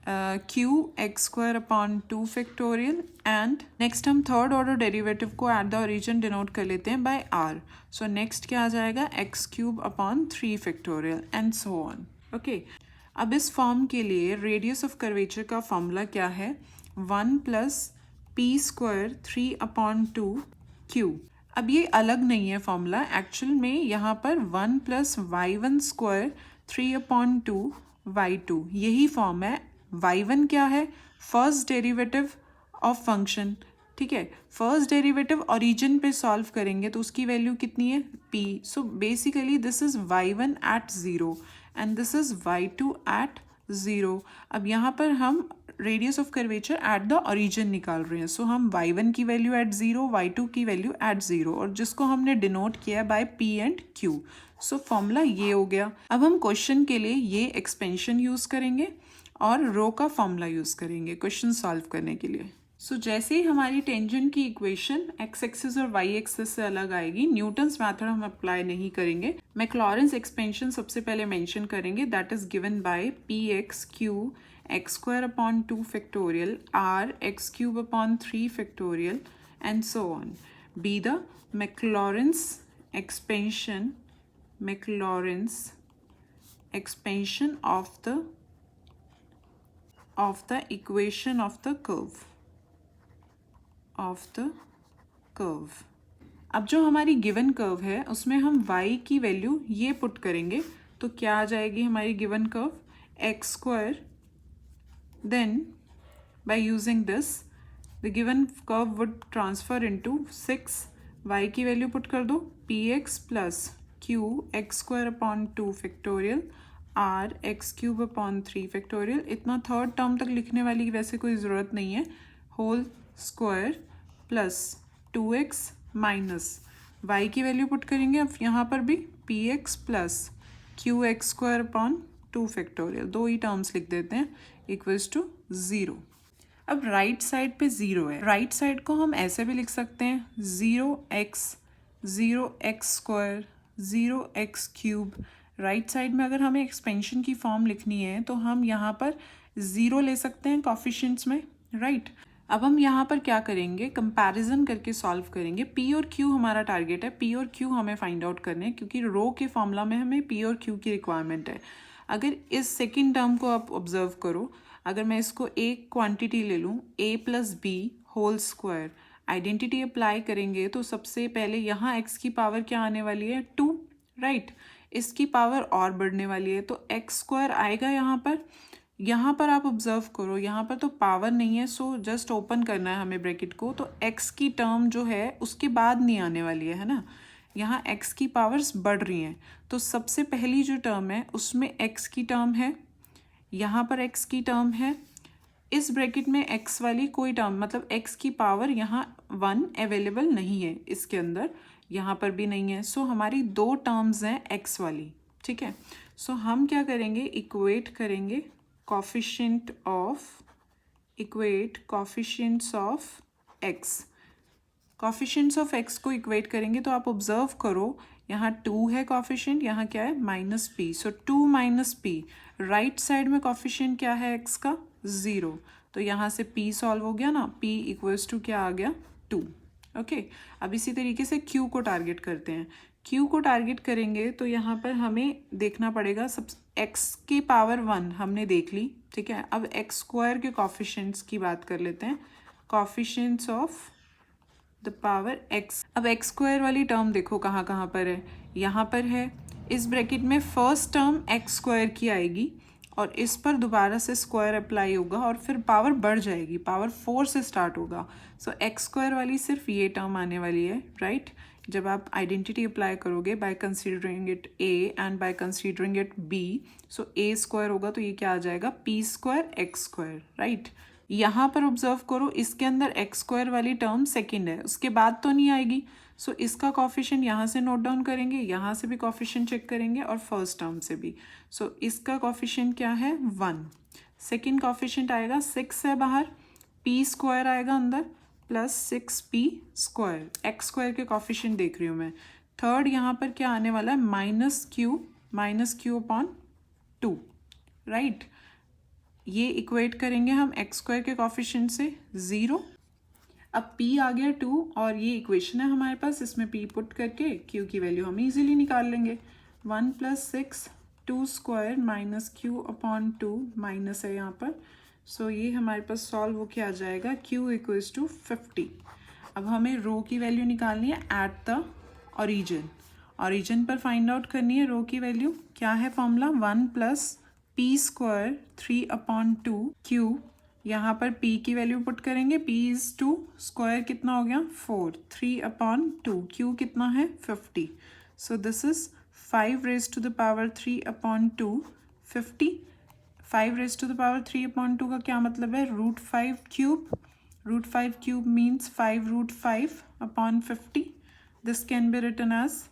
Q x square upon 2 factorial and next हम थर्ड ऑर्डर डेरिवेटिव को एट द ओरिजिन डिनोट कर लेते हैं बाय आर. सो नेक्स्ट क्या आ जाएगा, x cube upon 3 factorial and so on. Okay, अब इस फॉर्म के लिए रेडियस ऑफ कर्वेचर का फॉर्मूला क्या है, 1 plus P square 3 upon 2 Q. अब ये अलग नहीं है फॉर्मूला, एक्चुअल में यहाँ पर 1 plus y1 square 3 upon 2 y2 यही फॉर्म है. y1 क्या है, फर्स्ट डेरिवेटिव ऑफ फंक्शन. ठीक है, फर्स्ट डेरिवेटिव ओरिजिन पे सॉल्व करेंगे तो उसकी वैल्यू कितनी है, p. So basically this is y1 at 0 and this is y2 at 0. अब यहाँ पर हम radius of curvature at the origin निकाल रहे हैं. सो हम y1 की वैल्यू एट 0, y2 की वैल्यू एट 0 और जिसको हमने डिनोट किया by p and q. So formula ये हो गया. अब हम क्वेश्चन के लिए ये एक्सपेंशन यूज करेंगे और रो का फॉर्मूला यूज करेंगे क्वेश्चन सॉल्व करने के लिए. सो जैसे ही हमारी टेंजेंट की इक्वेशन एक्स एक्सिस और वाई एक्सिस से अलग आएगी, न्यूटन्स मेथड हम अप्लाई नहीं करेंगे, मैक्लॉरेंस एक्सपेंशन सबसे पहले मेंशन करेंगे. That is given by p x q x square upon 2 factorial are x cube upon 3 factorial and so on be the Maclaurin's expansion of the equation of the curve. अब जो हमारी given curve है उसमें हम y की value ये put करेंगे तो क्या आ जाएगी हमारी given curve, X square. Then by using this the given curve would transfer into 6. y की वैल्यू पुट कर दो, P X plus Q x square upon 2 factorial are x cube upon 3 factorial. इतना थर्ड टर्म तक लिखने वाली वैसे कोई ज़रूरत नहीं है. Whole square plus 2x minus y की वैल्यू पुट करेंगे. अब यहाँ पर भी P X plus Q x square upon 2 factorial, दो ही टर्म्स लिख देते हैं, इक्वल्स टू 0. अब राइट साइड पे 0 है, राइट साइड को हम ऐसे भी लिख सकते हैं 0x square 0x cube. Right side में अगर हमें एक्सपेंशन की फॉर्म लिखनी है तो हम यहाँ पर 0 ले सकते हैं कॉफिशिएंट्स में, राइट. अब हम यहाँ पर क्या करेंगे, कंपैरिजन करके सॉल्व करेंगे. p और q हमारा टारगेट है, p और q हमें फाइंड आउट करने हैं क्योंकि रो के फॉर्मूला में हमें p और q की रिक्वायरमेंट है. अगर इस सेकेंड टर्म को आप ऑब्जर्व करो, अगर मैं इसको एक क्वांटिटी ले लूँ a plus B whole square, identity apply करेंगे तो सबसे पहले यहाँ x की पावर क्या आने वाली है 2, राइट. इसकी पावर और बढ़ने वाली है तो एक्स स्क्वायर आएगा यहाँ पर. यहाँ पर आप ऑब्जर्व करो, यहाँ पर तो पावर नहीं है, सो जस्ट ओपन करना है हमें ब्रैकेट को, तो x की टर्म जो है उसके बाद नहीं आने वाली है ना. यहाँ x की पावर्स बढ़ रही हैं तो सबसे पहली जो टर्म है उसमें x की टर्म है, यहाँ पर x की टर्म है, इस ब्रैकेट में x वाली कोई टर्म मतलब x की पावर यहाँ 1 अवेलेबल नहीं है इसके अंदर, यहाँ पर भी नहीं है. सो हमारी दो टर्म्स हैं x वाली, ठीक है. सो हम क्या करेंगे, इक्वेट करेंगे coefficients of x. Coefficients of x को इक्वेट करेंगे तो आप ऑब्जर्व करो यहाँ 2 है कोफिशिएंट, यहाँ क्या है माइनस p. सो 2 माइनस p, राइट साइड में कोफिशिएंट क्या है x का 0, तो यहाँ से p सॉल्व हो गया ना, p इक्वल्स टू क्या आ गया 2. ओके. अब इसी तरीके से q को टारगेट करते हैं. q को टारगेट करेंगे तो यहाँ पर हमें देखना पड़ेगा सब x की पावर 1 हमने देख ली, ठीक है. अब x स्क्वायर के कोफिशिएंट्स की बात कर लेते हैं, coefficients of the power x. अब x स्क्वायर वाली टर्म देखो कहाँ कहाँ पर है, यहाँ पर है. इस ब्रैकेट में फर्स्ट टर्म x स्क्वायर की आएगी और इस पर दोबारा से स्क्वायर अप्लाई होगा और फिर पावर बढ़ जाएगी, पावर 4 से स्टार्ट होगा. सो एक्स स्क्वायर वाली सिर्फ ये टर्म आने वाली है, राइट. जब आप आइडेंटिटी अप्लाई करोगे by considering it a and by considering it b, so a square होगा तो ये क्या आ जाएगा p square x square, right. यहाँ पर ऑब्जर्व करो, इसके अंदर एक्स स्क्वायर वाली टर्म सेकेंड है, उसके बाद तो नहीं आएगी. सो इसका कोफिशिएंट यहाँ से नोट डाउन करेंगे, यहाँ से भी कोफिशिएंट चेक करेंगे और फर्स्ट टर्म से भी. सो इसका कोफिशिएंट क्या है 1. सेकेंड कोफिशिएंट आएगा 6 है बाहर, p स्क्वायर आएगा अंदर plus 6p square, x square के कोफिशिएंट देख रही हूँ मैं. थर्ड यहाँ पर क्या आने वाला है माइनस क्यू अपॉन 2, राइट. ये इक्वेट करेंगे हम एक्स स्क्वायर के कॉफिशिएंट से 0। अब p आ गया 2 और ये इक्वेशन है हमारे पास, इसमें p पुट करके q की वैल्यू हम इजीली निकाल लेंगे। 1 + 6 2 square minus q upon 2 minus है यहाँ पर। सो ये हमारे पास सॉल्व होके आ जाएगा q = 50। अब हमें रो की वैल्यू निकालनी है एट द ओरिजिन पर फाइंड आउट करनी है रो की वैल्यू। क्या है फॉर्मूला? 1 + p² 3 upon 2 q। यहाँ पर p की वैल्यू पुट करेंगे, p इज़ 2, स्क्वायर कितना हो गया 4, 3 अपॉन 2, q कितना है 50। So this is 5³ 3 upon 2 50। 5³ 3 upon 2 का क्या मतलब है? √5³ √5³ means 5√5 upon 50। This can be written as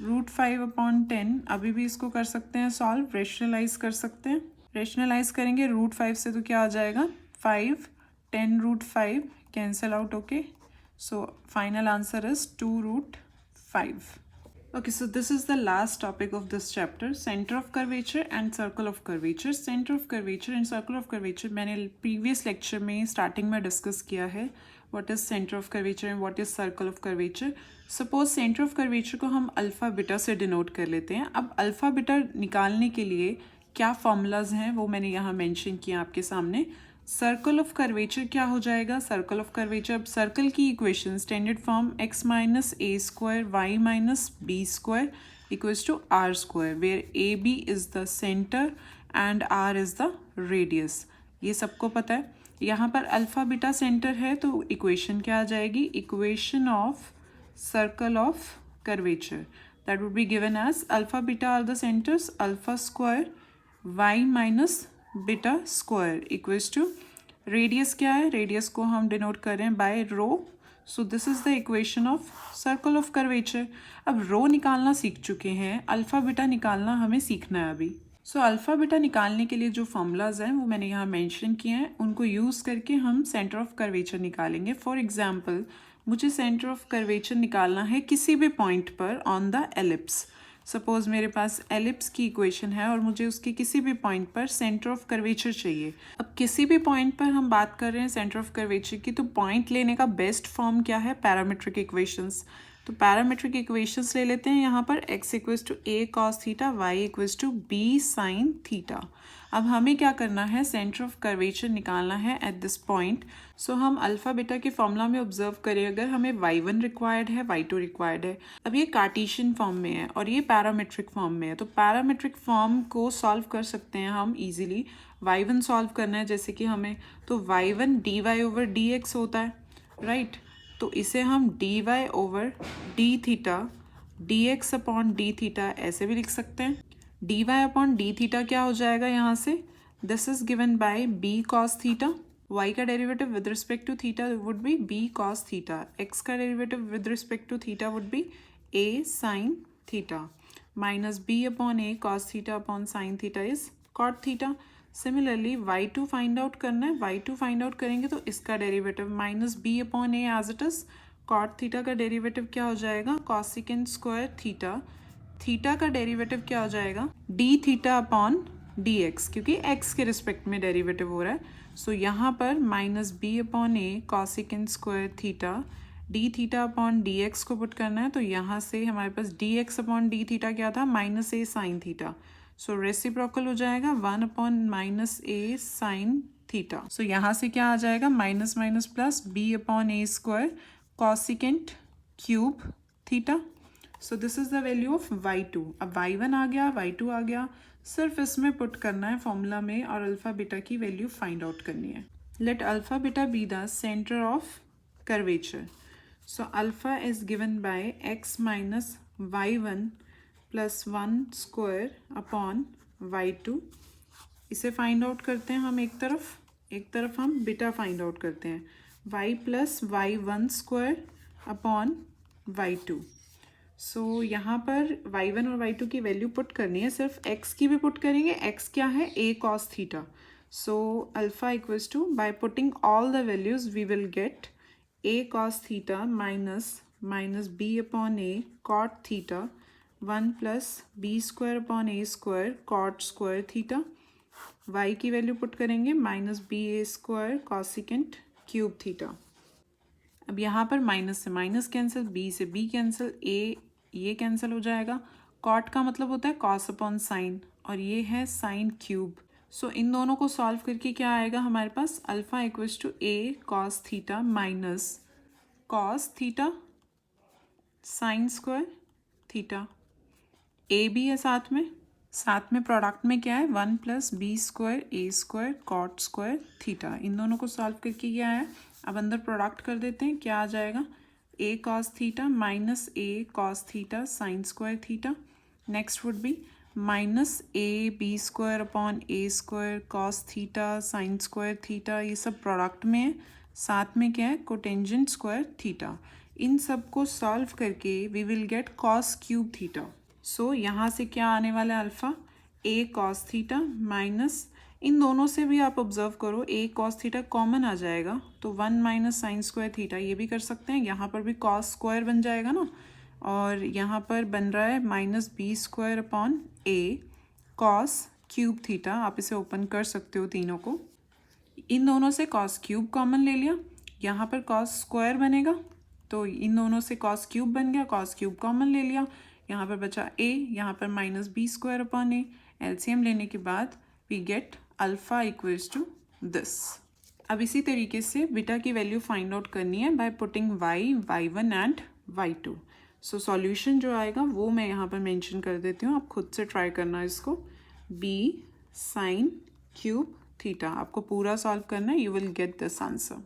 √5 upon 10। अभी भी इसको कर सकते हैं सॉल्व, रेशनलाइज कर सकते हैं। रेशनलाइज करेंगे √5 से तो क्या आ जाएगा 5, 10√5 cancel out. Okay, so final answer is 2√5। Okay, so this is the last topic of this chapter, center of curvature and circle of curvature. Center of curvature and circle of curvature मैंने previous lecture में starting में discuss किया है। What is center of curvature and what is circle of curvature? Suppose center of curvature को हम alpha beta से denote कर लेते हैं। अब अल्फ़ा बीटा निकालने के लिए क्या formulas हैं वो मैंने यहाँ mention किया आपके सामने। सर्कल ऑफ कर्वेचर क्या हो जाएगा? सर्कल ऑफ कर्वेचर, अब सर्कल की equation standard form x minus A square y minus B square equals to r square, where a b is the centre and r is the radius. ये सबको पता है। यहाँ पर अल्फा बीटा सेंटर है तो इक्वेशन क्या आ जाएगी? Equation of circle of curvature that would be given as alpha beta are the centres, alpha square y minus beta square equals to radius क्या है? रेडियस को हम डिनोट कर रहे हैं by rho. So this is the equation of circle of curvature. अब rho निकालना सीख चुके हैं, अल्फ़ा बीटा निकालना हमें सीखना है अभी। सो अल्फ़ा बीटा निकालने के लिए जो फॉर्मूलाज हैं वो मैंने यहाँ मेंशन किए हैं, उनको यूज़ करके हम सेंटर ऑफ कर्वेचर निकालेंगे। फॉर एग्जांपल मुझे सेंटर ऑफ कर्वेचर निकालना है किसी भी पॉइंट पर ऑन द एलिप्स। सपोज मेरे पास एलिप्स की इक्वेशन है और मुझे उसके किसी भी पॉइंट पर सेंटर ऑफ कर्वेचर चाहिए। अब किसी भी पॉइंट पर हम बात कर रहे हैं सेंटर ऑफ कर्वेचर की, तो पॉइंट लेने का बेस्ट फॉर्म क्या है? Parametric equations. तो पैरामीट्रिक इक्वेशंस ले लेते हैं यहाँ पर x = a cos theta, y = b sin theta. अब हमें क्या करना है? सेंटर ऑफ कर्वेचर निकालना है एट दिस पॉइंट। सो हम अल्फ़ा बीटा के फॉर्मूला में ऑब्जर्व करें, अगर हमें y1 रिक्वायर्ड है, y2 रिक्वायर्ड है। अब ये कार्टेशियन फॉर्म में है और ये पैरामीट्रिक फॉर्म में है, तो पैरामीट्रिक फॉर्म को सॉल्व कर सकते हैं हम इजीली। y1 सॉल्व करना है जैसे कि हमें, तो y1 dy/dx होता है, राइट। तो इसे हम dy/d theta dx upon d theta ऐसे भी लिख सकते हैं। dy/d थीटा क्या हो जाएगा यहाँ से? This is given by b cos theta. y का derivative with respect to theta would be b cos theta, x का derivative with respect to theta would be a sin theta, minus b upon a cos theta upon sin theta is cot theta. Similarly y2 find out करना है, y2 find out करेंगे तो इसका derivative minus b upon a as it is. Cot theta का derivative क्या हो जाएगा? Cosecant square theta. Theta का डेरिवेटिव क्या हो जाएगा? d थीटा अपॉन dx, क्योंकि x के रिस्पेक्ट में डेरिवेटिव हो रहा है। सो यहाँ पर minus b upon a cosecant square theta, d theta upon dx को पुट करना है, तो यहाँ से हमारे पास dx अपॉन d थीटा क्या था? Minus a sine theta. So reciprocal हो जाएगा 1 upon minus a sine theta. So यहाँ से क्या आ जाएगा? Minus minus plus b upon a square cosecant cube theta. So this is the value of y2। अब y1 आ गया, y2 आ गया, सिर्फ इसमें पुट करना है फॉर्मूला में और अल्फा बीटा की वैल्यू फाइंड आउट करनी है। Let alpha beta be the centre of curvature. So alpha is given bye x minus y1 plus 1 square upon y2। इसे फाइंड आउट करते हैं हम एक तरफ हम बीटा फाइंड आउट करते हैं, y plus y1 square upon y2। सो यहाँ पर y1 और y2 की वैल्यू पुट करनी है, सिर्फ x की भी पुट करेंगे। x क्या है? a cos theta. So alpha equals to, by putting all the values we will get a cos theta minus b upon a cot theta, 1 plus b square upon a square cot square theta, y की value put करेंगे -ba² cosecant cube theta. अब यहाँ पर minus से minus cancel, b से b cancel, a ये cancel हो जाएगा। कॉट का मतलब होता है कॉस अपॉन साइन और ये है साइन क्यूब। सो इन दोनों को सॉल्व करके क्या आएगा हमारे पास, alpha equals to a cos theta minus cos theta sine square theta. a भी है साथ में प्रोडक्ट में क्या है 1 + b² a² cot square theta. इन दोनों को सॉल्व करके क्या है, अब अंदर प्रोडक्ट कर देते हैं, क्या आ जाएगा a cos theta minus a cos theta sine square theta. Next would be -ab² upon a² cos theta sine square theta. ये सब प्रोडक्ट में है, साथ में क्या है कोटेंजेंट स्क्वायर थीटा। इन सब को सॉल्व करके we will get cos cube theta. So यहाँ से क्या आने वाला है alpha a cos theta minus, इन दोनों से भी आप ऑब्जर्व करो a cos थीटा कॉमन आ जाएगा तो 1 - साइन स्क्वायर थीटा, ये भी कर सकते हैं। यहाँ पर भी cos स्क्वायर बन जाएगा ना, और यहाँ पर बन रहा है -b² upon a cos cube theta. आप इसे ओपन कर सकते हो तीनों को। इन दोनों से cos क्यूब कॉमन ले लिया, यहाँ पर cos स्क्वायर बनेगा तो इन दोनों से cos क्यूब बन गया, cos क्यूब कॉमन ले लिया, यहाँ पर बचा a, यहाँ पर -b² अपॉन a। एलसीएम लेने के बाद we get alpha equals to this. अब इसी तरीके से बीटा की वैल्यू फाइंड आउट करनी है by putting y1 and y2। So solution जो आएगा वो मैं यहाँ पर मेंशन कर देती हूँ, आप खुद से ट्राई करना इसको। b sin क्यूब थीटा आपको पूरा सॉल्व करना है, you will get this answer.